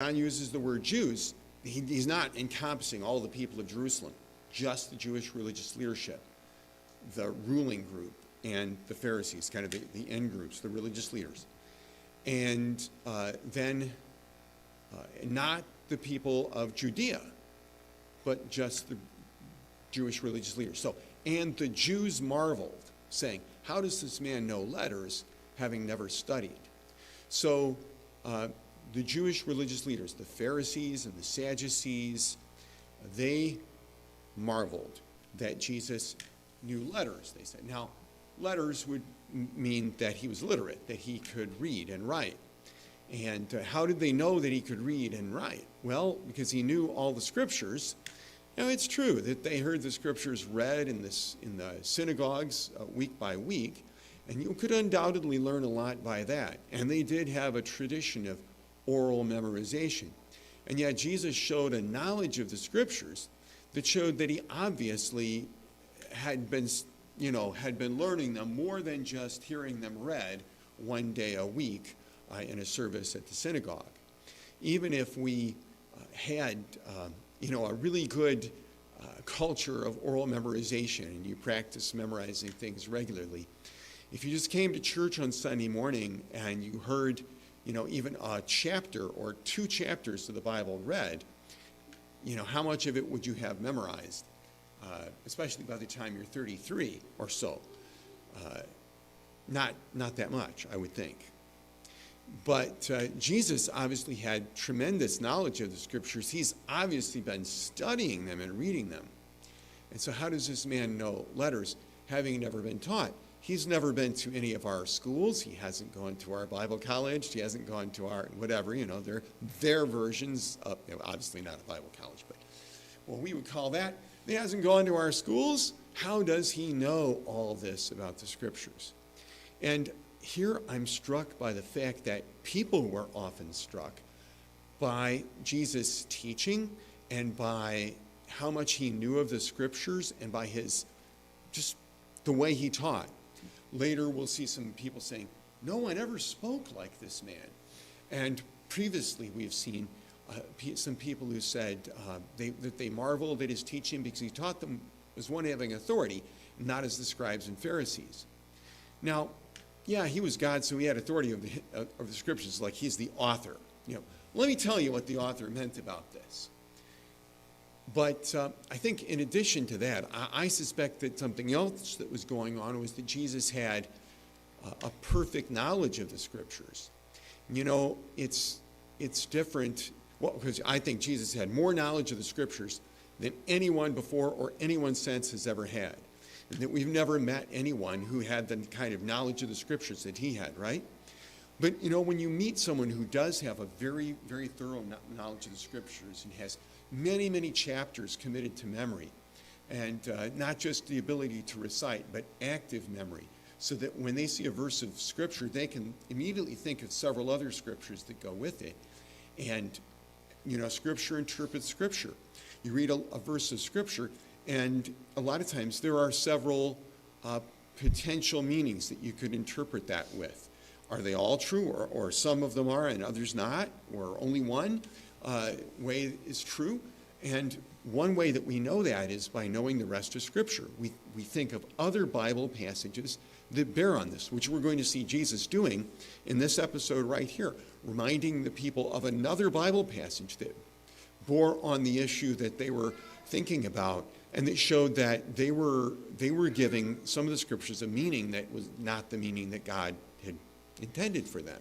John uses the word Jews, he's not encompassing all the people of Jerusalem, just the Jewish religious leadership, the ruling group, and the Pharisees, kind of the end groups, the religious leaders. And then not the people of Judea, but just the Jewish religious leaders. So, and the Jews marveled, saying, how does this man know letters, having never studied? So the Jewish religious leaders, the Pharisees and the Sadducees, they marveled that Jesus knew letters, they said. Now, letters would mean that he was literate, that he could read and write. And how did they know that he could read and write? Well, because he knew all the scriptures. Now, it's true that they heard the scriptures read in the synagogues week by week, and you could undoubtedly learn a lot by that. And they did have a tradition of oral memorization. And yet Jesus showed a knowledge of the scriptures that showed that he obviously had been learning them more than just hearing them read one day a week in a service at the synagogue. Even if we had a really good culture of oral memorization and you practice memorizing things regularly, if you just came to church on Sunday morning and you heard even a chapter or two chapters of the Bible read, how much of it would you have memorized? Especially by the time you're 33 or so. Not that much, I would think. But Jesus obviously had tremendous knowledge of the scriptures. He's obviously been studying them and reading them. And so how does this man know letters, having never been taught? He's never been to any of our schools. He hasn't gone to our Bible college. He hasn't gone to our whatever, their versions of, obviously not a Bible college, but what we would call that. He hasn't gone to our schools. How does he know all this about the scriptures? And here I'm struck by the fact that people were often struck by Jesus' teaching and by how much he knew of the scriptures and by just the way he taught. Later we'll see some people saying, no one ever spoke like this man. And previously we've seen some people who said that they marveled at his teaching because he taught them as one having authority, not as the scribes and Pharisees. Now, yeah, he was God, so he had authority of the scriptures, like he's the author. Let me tell you what the author meant about this. But I think in addition to that, I suspect that something else that was going on was that Jesus had a perfect knowledge of the scriptures. It's different. Well, because I think Jesus had more knowledge of the scriptures than anyone before or anyone since has ever had. And that we've never met anyone who had the kind of knowledge of the scriptures that he had, right? But, when you meet someone who does have a very, very thorough knowledge of the scriptures and has many, many chapters committed to memory, and not just the ability to recite, but active memory, so that when they see a verse of scripture, they can immediately think of several other scriptures that go with it. And scripture interprets scripture. You read a verse of scripture, and a lot of times there are several potential meanings that you could interpret that with. Are they all true, or some of them are and others not, or only one way is true? And one way that we know that is by knowing the rest of Scripture. We think of other Bible passages that bear on this, which we're going to see Jesus doing in this episode right here, reminding the people of another Bible passage that bore on the issue that they were thinking about, and that showed that they were giving some of the scriptures a meaning that was not the meaning that God had intended for them.